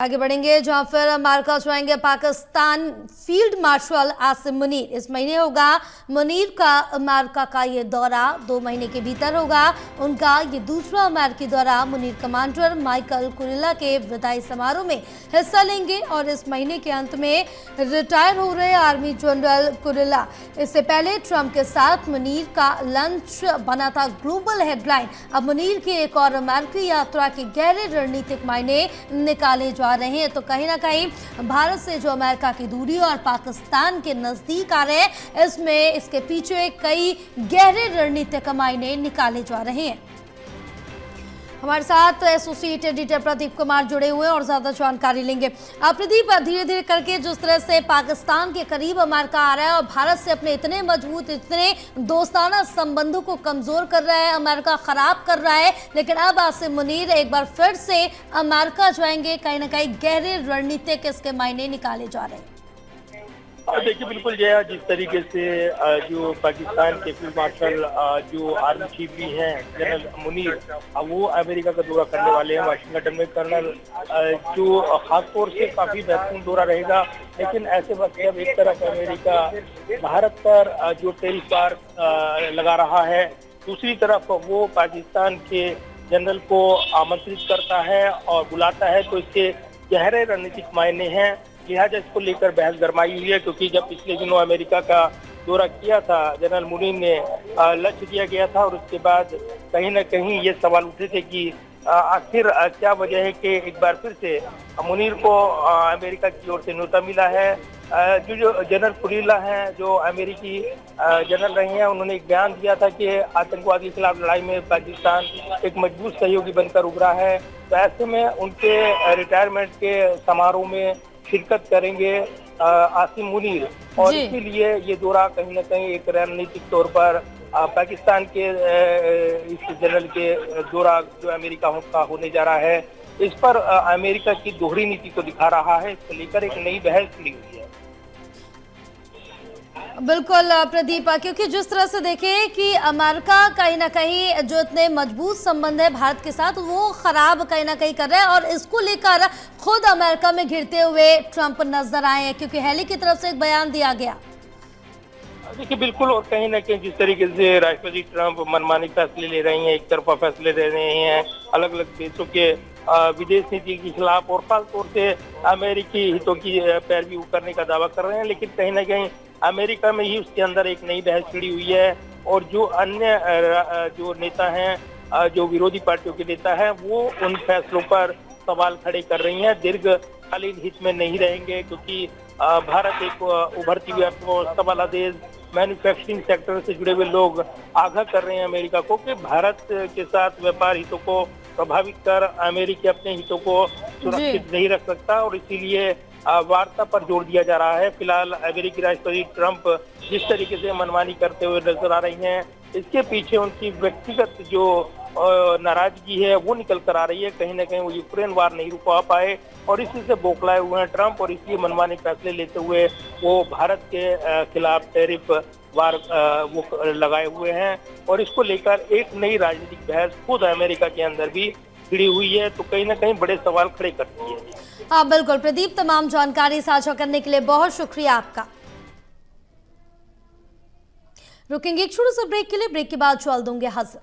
आगे बढ़ेंगे जहां फिर अमेरिका जाएंगे पाकिस्तान फील्ड मार्शल आसिम मुनीर। इस महीने होगा मुनीर का अमेरिका का ये दौरा, 2 महीने के भीतर होगा उनका ये दूसरा अमेरिकी दौरा। मुनीर कमांडर माइकल कुरिल्ला के विदाई समारोह में हिस्सा लेंगे और इस महीने के अंत में रिटायर हो रहे आर्मी जनरल कुरिल्ला। इससे पहले ट्रंप के साथ मुनीर का लंच बना था ग्लोबल हेडलाइन। अब मुनीर की एक और अमेरिकी यात्रा के गहरे रणनीतिक मायने निकाले जा रहे हैं। तो कहीं ना कहीं भारत से जो अमेरिका की दूरी और पाकिस्तान के नजदीक आ रहे हैं, इसमें इसके पीछे कई गहरे रणनीतिक मायने निकाले जा रहे हैं। हमारे साथ एसोसिएट एडिटर प्रदीप कुमार जुड़े हुए हैं और ज्यादा जानकारी लेंगे। प्रदीप, धीरे धीरे करके जिस तरह से पाकिस्तान के करीब अमेरिका आ रहा है और भारत से अपने इतने मजबूत, इतने दोस्ताना संबंधों को कमजोर कर रहा है, अमेरिका खराब कर रहा है, लेकिन अब आसिम मुनीर एक बार फिर से अमेरिका जाएंगे। कहीं ना कहीं गहरे रणनीतिक इसके मायने निकाले जा रहे हैं। देखिए, बिल्कुल जया, जिस तरीके से जो पाकिस्तान के फील्ड मार्शल जो आर्मी चीफ भी हैं जनरल मुनीर, वो अमेरिका का दौरा करने वाले हैं वाशिंगटन में। कर्नल जो खासतौर से काफी महत्वपूर्ण दौरा रहेगा, लेकिन ऐसे वक्त जब एक तरफ अमेरिका भारत पर जो टैरिफ लगा रहा है, दूसरी तरफ वो पाकिस्तान के जनरल को आमंत्रित करता है और बुलाता है, तो इसके गहरे रणनीतिक मायने हैं। लिहाजा इसको लेकर बहस गरमाई हुई है, क्योंकि जब पिछले दिनों अमेरिका का दौरा किया था जनरल मुनीर ने, लक्ष्य दिया गया था और उसके बाद कहीं ना कहीं ये सवाल उठे थे कि आखिर क्या वजह है कि एक बार फिर से मुनीर को अमेरिका की ओर से न्योता मिला है। जो जनरल कुरिल्ला हैं, जो अमेरिकी जनरल रहे हैं, उन्होंने एक बयान दिया था कि आतंकवाद के खिलाफ लड़ाई में पाकिस्तान एक मजबूत सहयोगी बनकर उभरा है। तो ऐसे में उनके रिटायरमेंट के समारोह में शिरकत करेंगे आसिम मुनीर, और इसीलिए ये दौरा कहीं ना कहीं एक रणनीतिक तौर पर पाकिस्तान के इस जनरल के दौरा जो अमेरिका का होने जा रहा है, इस पर अमेरिका की दोहरी नीति को दिखा रहा है। इसको लेकर एक नई बहस खुली हुई है। बिल्कुल प्रदीप, क्योंकि जिस तरह से देखें कि अमेरिका कहीं ना कहीं जो इतने मजबूत संबंध है भारत के साथ, वो खराब कहीं ना कहीं कर रहा है और इसको लेकर खुद अमेरिका में घिरते हुए ट्रंप नजर आए हैं, क्योंकि हेली की तरफ से एक बयान दिया गया। देखिए, बिल्कुल, और कहीं ना कहीं जिस तरीके से राष्ट्रपति ट्रंप मनमानी फैसले ले रहे हैं, एक तरफा फैसले ले रहे हैं अलग अलग देशों के विदेश नीति के खिलाफ, और खासतौर से अमेरिकी हितों की पैरवी करने का दावा कर रहे हैं, लेकिन कहीं ना कहीं अमेरिका में ही उसके अंदर एक नई बहस छिड़ी हुई है। और जो अन्य जो नेता हैं, जो विरोधी पार्टियों के नेता हैं, वो उन फैसलों पर सवाल खड़े कर रही हैं। दीर्घकालीन हित में नहीं रहेंगे, क्योंकि भारत एक उभरती हुई अर्थव्यवस्था वाला देश, मैन्युफैक्चरिंग सेक्टर से जुड़े हुए लोग आगाह कर रहे हैं अमेरिका को कि भारत के साथ व्यापार हितों को प्रभावित कर अमेरिका अपने हितों को सुरक्षित नहीं रख सकता, और इसीलिए वार्ता पर जोर दिया जा रहा है। फिलहाल अमेरिकी राष्ट्रपति ट्रंप जिस तरीके से मनमानी करते हुए नजर आ रही हैं, इसके पीछे उनकी व्यक्तिगत जो नाराजगी है वो निकल कर आ रही है। कहीं ना कहीं वो यूक्रेन वार नहीं रुकवा पाए और इसी से बौखलाए हुए हैं ट्रंप, और इसलिए मनमानी फैसले लेते हुए वो भारत के खिलाफ टैरिफ वार वो लगाए हुए हैं, और इसको लेकर एक नई राजनीतिक बहस खुद अमेरिका के अंदर भी छिड़ी हुई है। तो कहीं ना कहीं बड़े सवाल खड़े करती है। हाँ बिल्कुल प्रदीप, तमाम जानकारी साझा करने के लिए बहुत शुक्रिया आपका। रुकेंगे एक छोटे से ब्रेक के लिए, ब्रेक के बाद चल दूंगे हाजिर।